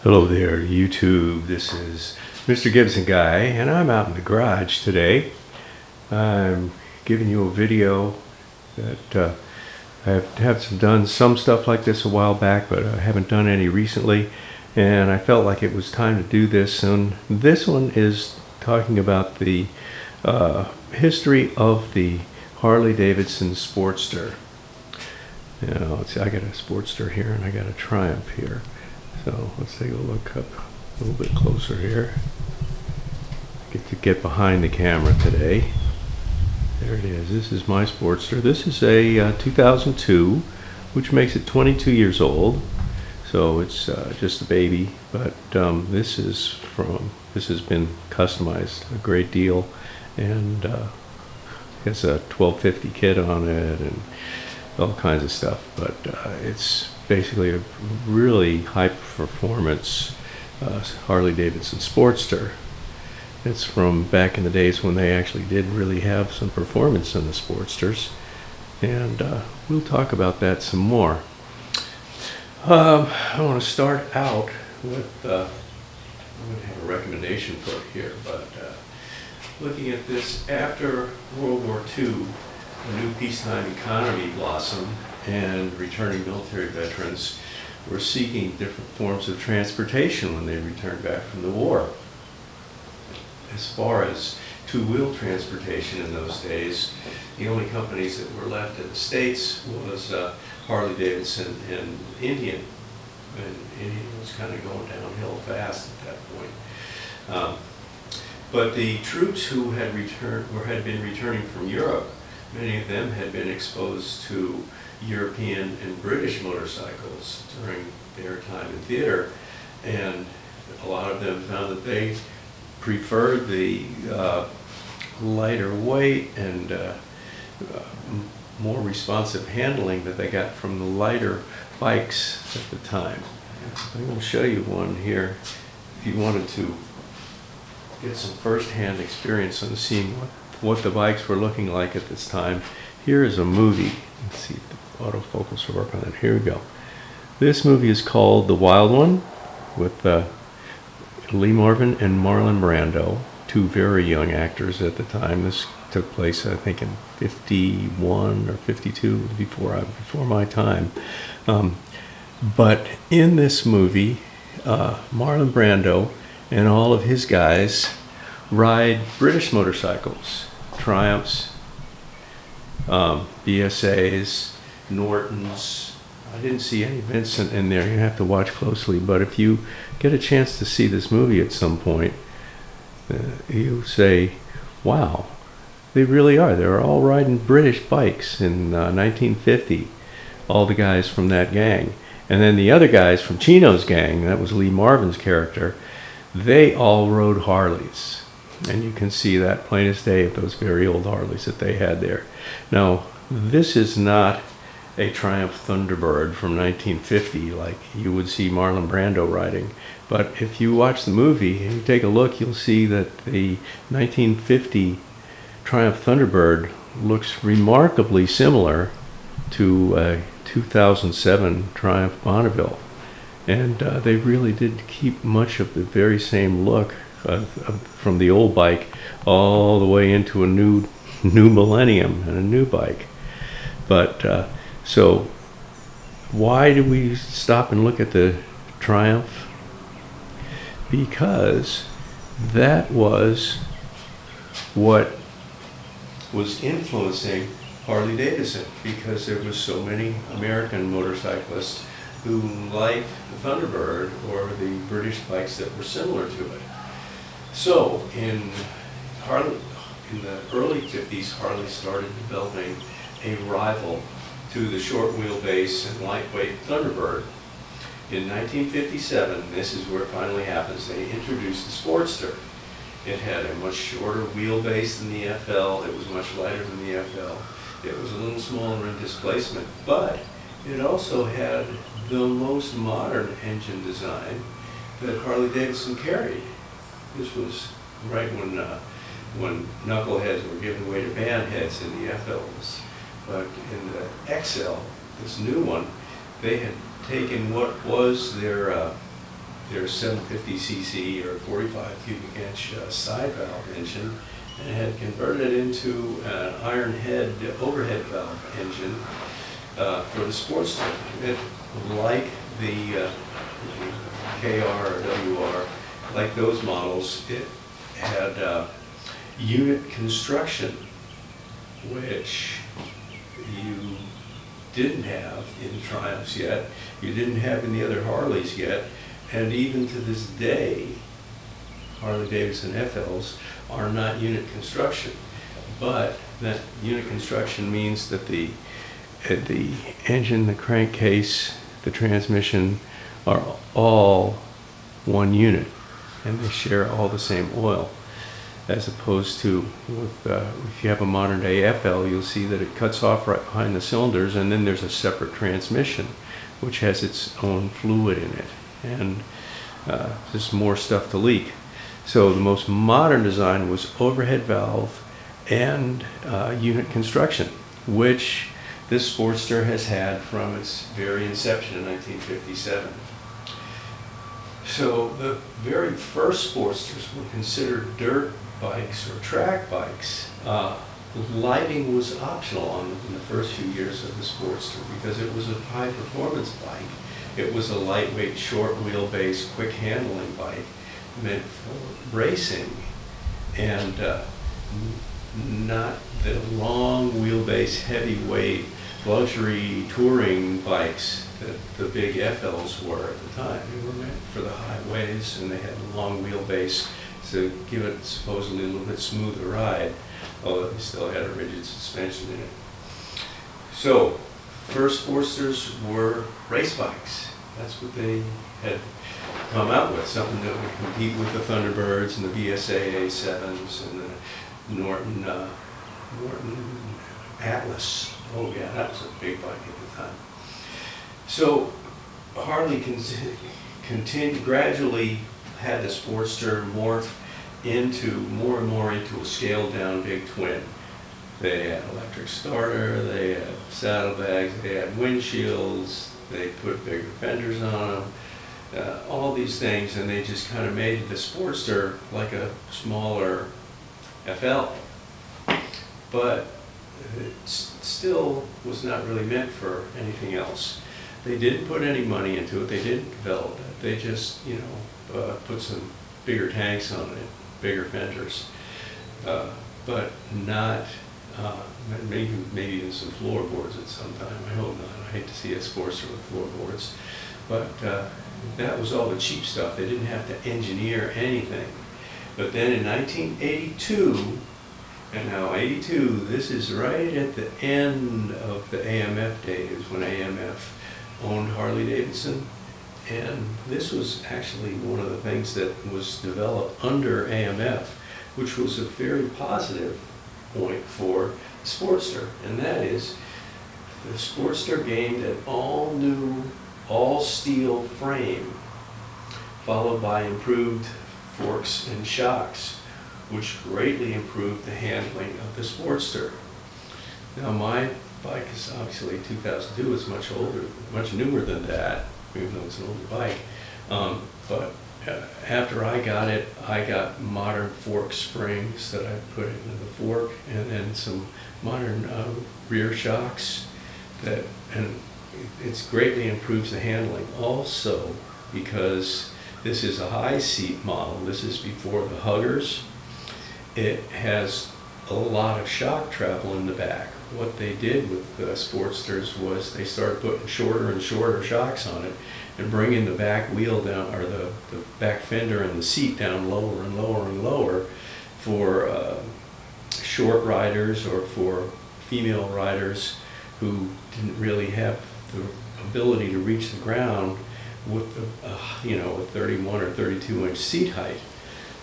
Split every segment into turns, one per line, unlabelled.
Hello there, YouTube. This is Mr. Gibson Guy, and I'm out in the garage today. I'm giving you a video that I have done some stuff like this a while back, but I haven't done any recently, and I felt like it was time to do this. And this one is talking about the history of the Harley Davidson Sportster. Let's see, I got a Sportster here, and I got a Triumph here. So let's take a look up a little bit closer here. Get behind the camera today. There it is. This is my Sportster. This is a 2002, which makes it 22 years old. So it's just a baby, but this has been customized a great deal, and it's a 1250 kit on it and all kinds of stuff. But it's basically a really high performance Harley Davidson Sportster. It's from back in the days when they actually did really have some performance in the Sportsters, and we'll talk about that some more. I want to start out with I'm going to have a recommendation for it here, but looking at this after World War II, a new peacetime economy blossomed, and returning military veterans were seeking different forms of transportation when they returned back from the war. As far as two-wheel transportation in those days, the only companies that were left in the States was Harley Davidson and Indian. And Indian was kind of going downhill fast at that point. But the troops who had been returning from Europe, many of them had been exposed to European and British motorcycles during their time in theater, and a lot of them found that they preferred the lighter weight and more responsive handling that they got from the lighter bikes at the time. I'm going to show you one here if you wanted to get some first-hand experience on seeing what the bikes were looking like at this time. Here is a movie. Let's see if the autofocus will work on it. Here we go. This movie is called The Wild One, with Lee Marvin and Marlon Brando, two very young actors at the time. This took place, I think, in 51 or 52, before my time. But in this movie, Marlon Brando and all of his guys ride British motorcycles, Triumphs, BSAs, Nortons. I didn't see any Vincent in there. You have to watch closely, but if you get a chance to see this movie at some point, you say, wow, they really are. They're all riding British bikes in 1950, all the guys from that gang. And then the other guys from Chino's gang, that was Lee Marvin's character, they all rode Harleys. And you can see that plain as day of those very old Harleys that they had there. Now, this is not a Triumph Thunderbird from 1950 like you would see Marlon Brando riding. But if you watch the movie and you take a look, you'll see that the 1950 Triumph Thunderbird looks remarkably similar to a 2007 Triumph Bonneville. And they really did keep much of the very same look from the old bike all the way into a new millennium and a new bike. But so why do we stop and look at the Triumph? Because that was what was influencing Harley Davidson, because there was so many American motorcyclists who liked the Thunderbird or the British bikes that were similar to it. So in the early 50s, Harley started developing a rival to the short wheelbase and lightweight Thunderbird. In 1957, this is where it finally happens, they introduced the Sportster. It had a much shorter wheelbase than the FL, it was much lighter than the FL, it was a little smaller in displacement, but it also had the most modern engine design that Harley Davidson carried. This was right when knuckleheads were giving way to bandheads in the FLs. But in the XL, this new one, they had taken what was their their 750cc or 45 cubic inch side valve engine and had converted it into an iron head overhead valve engine for the Sportster. It, like the KR or WR, like those models, it had unit construction, which you didn't have in Triumphs yet, you didn't have in the other Harleys yet, and even to this day, Harley Davidson FLs are not unit construction. But that unit construction means that the engine, the crankcase, the transmission are all one unit, and they share all the same oil. As opposed to with, if you have a modern day FL, you'll see that it cuts off right behind the cylinders, and then there's a separate transmission which has its own fluid in it, and there's more stuff to leak. So the most modern design was overhead valve and unit construction, which this Sportster has had from its very inception in 1957. So the very first Sportsters were considered dirt bikes or track bikes. Lighting was optional in the first few years of the Sportster because it was a high performance bike. It was a lightweight, short wheelbase, quick handling bike meant for racing, and not the long wheelbase, heavyweight, luxury touring bikes that the big FLs were at the time. They were meant for the highways, and they had a long wheelbase to give it supposedly a little bit smoother ride, although they still had a rigid suspension in it. So, first Sportsters were race bikes. That's what they had come out with, something that would compete with the Thunderbirds and the BSA A7s and the Norton Atlas. Oh yeah, that was a big bike at the time. So Harley gradually had the Sportster morph into more and more into a scaled down big twin. They had electric starter, they had saddlebags, they had windshields, they put bigger fenders on them, all these things, and they just kind of made the Sportster like a smaller FL. But it still was not really meant for anything else. They didn't put any money into it, they didn't develop it, they just, put some bigger tanks on it, bigger fenders, but not, maybe even some floorboards at some time. I hope not. I hate to see a Sportster with floorboards, but that was all the cheap stuff. They didn't have to engineer anything. But then in 1982, and now 82, this is right at the end of the AMF days when AMF owned Harley Davidson. And this was actually one of the things that was developed under AMF, which was a very positive point for the Sportster. And that is, the Sportster gained an all-new, all-steel frame, followed by improved forks and shocks, which greatly improved the handling of the Sportster. Now my bike is obviously 2002, it's much older, much newer than that, even though it's an older bike. But after I got it, I got modern fork springs that I put into the fork, and then some modern rear shocks and it's greatly improves the handling. Also, because this is a high seat model, this is before the huggers, it has a lot of shock travel in the back. What they did with the Sportsters was they started putting shorter and shorter shocks on it and bringing the back wheel down, or the back fender and the seat down lower and lower and lower for short riders or for female riders who didn't really have the ability to reach the ground with a 31 or 32 inch seat height.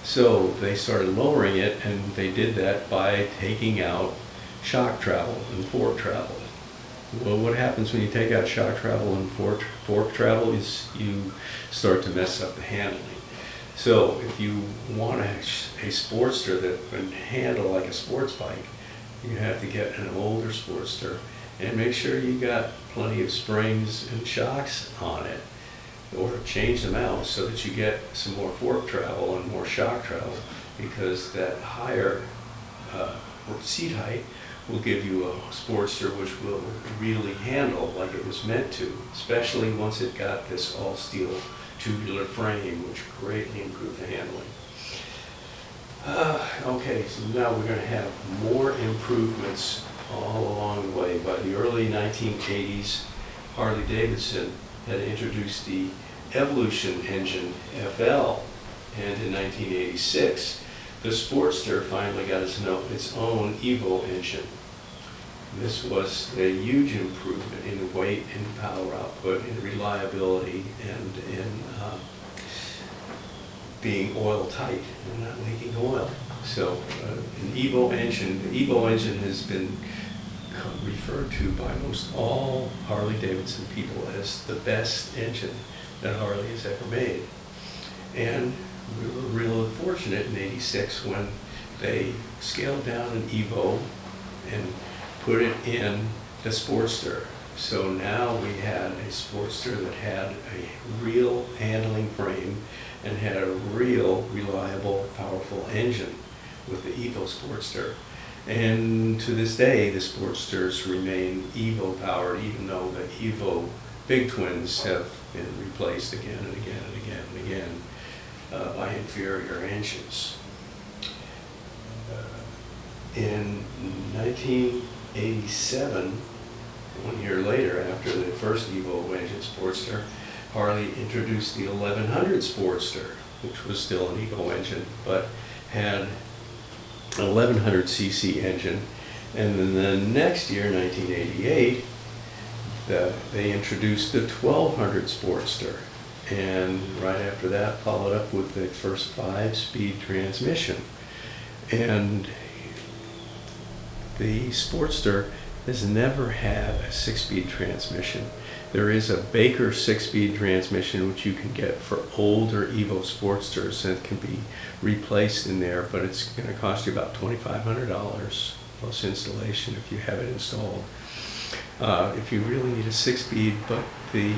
So they started lowering it, and they did that by taking out shock travel and fork travel. Well, what happens when you take out shock travel and fork travel is you start to mess up the handling. So if you want a Sportster that can handle like a sports bike, you have to get an older Sportster and make sure you got plenty of springs and shocks on it. or change them out so that you get some more fork travel and more shock travel, because that higher seat height will give you a Sportster which will really handle like it was meant to, especially once it got this all-steel tubular frame, which greatly improved the handling. Okay, so now we're going to have more improvements all along the way. By the early 1980s, Harley Davidson had introduced the Evolution engine FL, and in 1986, the Sportster finally got its own Evo engine. This was a huge improvement in weight, in power output, in reliability, and in being oil tight and not leaking oil. So an Evo engine, the Evo engine has been referred to by most all Harley Davidson people as the best engine that Harley has ever made. And we were really fortunate in '86 when they scaled down an Evo and put it in the Sportster. So now we had a Sportster that had a real handling frame and had a real reliable, powerful engine with the Evo Sportster. And to this day, the Sportsters remain Evo powered, even though the Evo big twins have been replaced again and again and again and again by inferior engines. In 1987, 1 year later, after the first Evo engine Sportster, Harley introduced the 1100 Sportster, which was still an Evo engine, but had an 1100cc engine. And then the next year, 1988, they introduced the 1200 Sportster. And right after that, followed up with the first 5-speed transmission. And the Sportster has never had a 6-speed transmission. There is a Baker 6-speed transmission which you can get for older Evo Sportsters, and it can be replaced in there, but it's going to cost you about $2,500 plus installation if you have it installed. If you really need a 6-speed, but the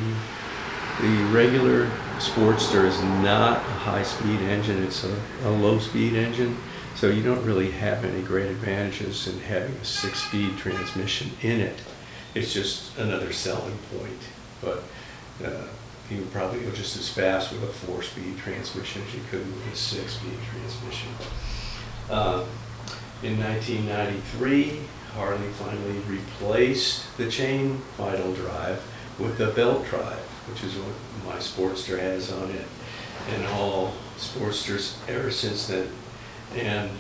regular Sportster is not a high-speed engine, it's a low-speed engine. So you don't really have any great advantages in having a 6-speed transmission in it. It's just another selling point. But you would probably go just as fast with a 4-speed transmission as you could with a 6-speed transmission. In 1993, Harley finally replaced the chain vital drive with the belt drive, which is what my Sportster has on it, and all Sportsters ever since then. And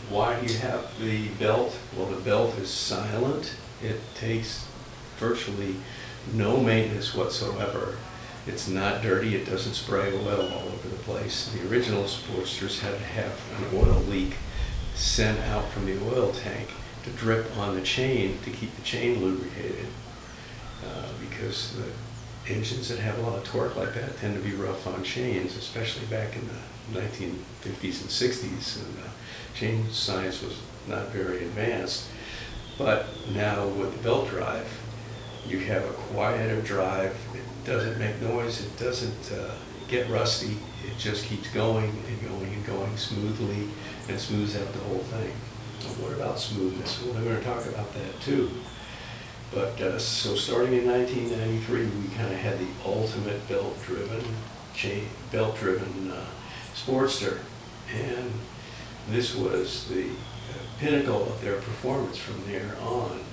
why do you have the belt? Well, the belt is silent. It takes virtually no maintenance whatsoever. It's not dirty. It doesn't spray oil all over the place. The original Sportsters had to have an oil leak sent out from the oil tank to drip on the chain to keep the chain lubricated, because the engines that have a lot of torque like that tend to be rough on chains, especially back in the 1950s and 60s, and chain science was not very advanced. But now with the belt drive, you have a quieter drive. It doesn't make noise. It doesn't get rusty. It just keeps going and going and going smoothly, and smooths out the whole thing. Well, what about smoothness? Well, we're going to talk about that too. But so starting in 1993, we kind of had the ultimate belt-driven Sportster, and this was the pinnacle of their performance from there on.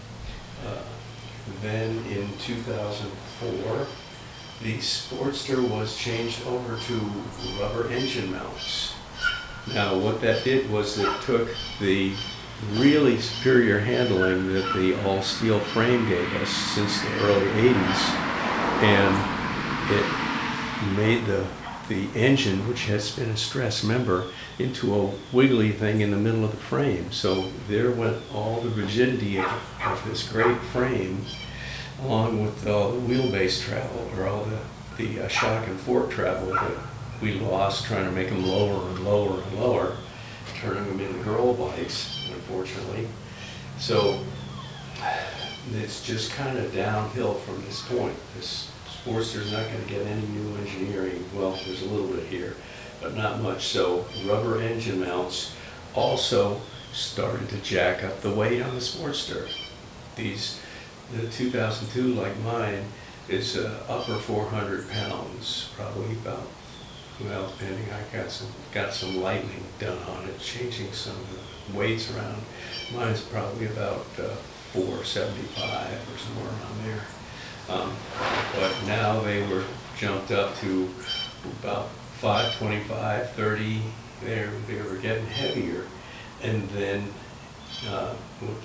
Then in 2004, the Sportster was changed over to rubber engine mounts. Now what that did was it took the really superior handling that the all-steel frame gave us since the early 80s, and it made the engine, which has been a stress member, into a wiggly thing in the middle of the frame. So there went all the rigidity of this great frame, along with all the wheelbase travel, or all the shock and fork travel that we lost trying to make them lower and lower and lower, turning them into girl bikes, unfortunately. So it's just kind of downhill from this point. This Sportster's not going to get any new engineering. Well, there's a little bit here, but not much. So rubber engine mounts also started to jack up the weight on the Sportster. The 2002, like mine, is upper 400 pounds, probably about, well, depending, I got some lightning done on it, changing some of the weights around. Mine's probably about 475 or somewhere around there. But now they were jumped up to about 525, 30. They were getting heavier. And then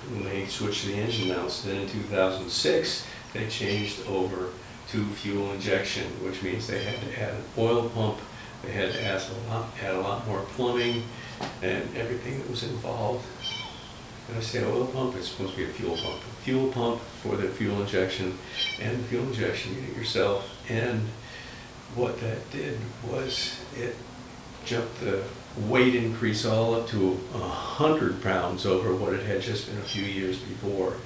when they switched to the engine mounts, then in 2006, they changed over to fuel injection, which means they had to add an oil pump. They had to add a lot more plumbing and everything that was involved. When I say oil pump, it's supposed to be a fuel pump. A fuel pump for the fuel injection and the fuel injection unit yourself. And what that did was it jumped the weight increase all up to 100 pounds over what it had just been a few years before.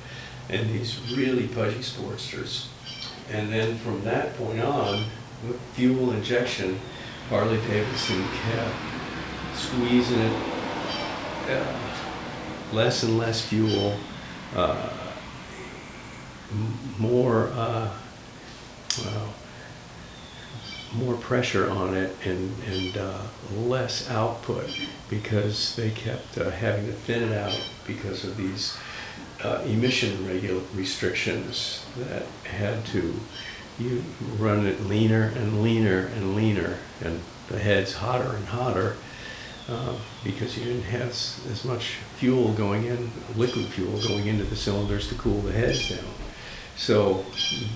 And these really pudgy Sportsters. And then from that point on, with fuel injection, Harley Davidson kept squeezing it, less and less fuel, more pressure on it, and less output, because they kept having to thin it out because of these emission restrictions that had to run it leaner and leaner and leaner, and the heads hotter and hotter, because you didn't have as much fuel going in, liquid fuel going into the cylinders to cool the heads down. So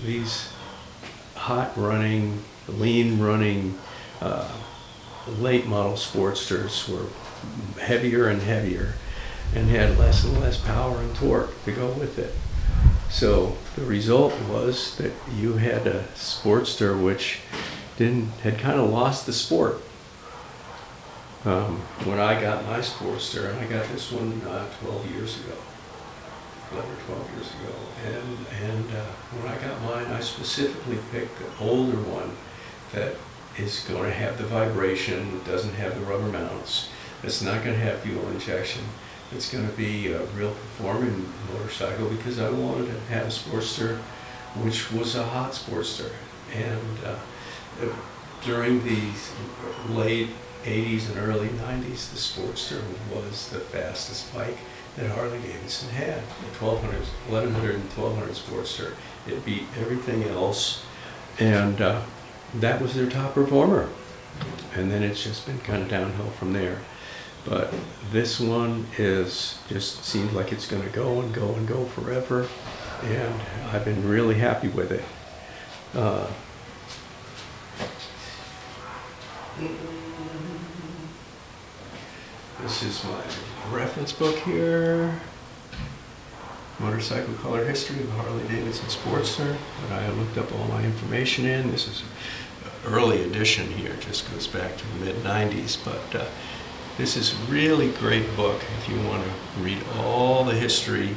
these hot running, lean running late model Sportsters were heavier and heavier and had less and less power and torque to go with it. So the result was that you had a Sportster which had kind of lost the sport. When I got my Sportster, and I got this one 12 years ago, 11 or 12 years ago, and when I got mine, I specifically picked an older one that is going to have the vibration, doesn't have the rubber mounts, it's not going to have fuel injection. It's going to be a real performing motorcycle, because I wanted to have a Sportster which was a hot Sportster. And during the late 80s and early 90s, the Sportster was the fastest bike that Harley Davidson had. The 1100 and 1200 Sportster. It beat everything else, and that was their top performer. And then it's just been kind of downhill from there. But this one just seems like it's going to go and go and go forever, and I've been really happy with it. This is my reference book here, Motorcycle Color History of Harley Davidson Sportster, that I looked up all my information in. This is an early edition here, just goes back to the mid-90s, but this is a really great book if you want to read all the history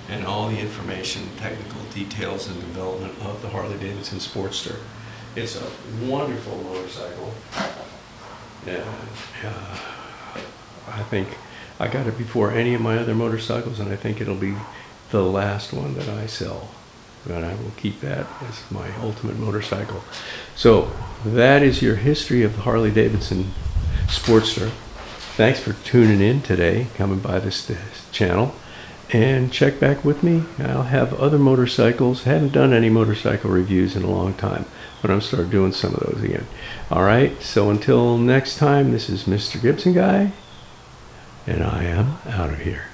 and all the information, technical details and development of the Harley Davidson Sportster. It's a wonderful motorcycle. And I think I got it before any of my other motorcycles, and I think it'll be the last one that I sell. And I will keep that as my ultimate motorcycle. So that is your history of the Harley Davidson Sportster. Thanks for tuning in today, coming by this channel, and check back with me. I'll have other motorcycles. Haven't done any motorcycle reviews in a long time, but I'm starting doing some of those again. All right, so until next time, this is Mr. Gibson Guy, and I am out of here.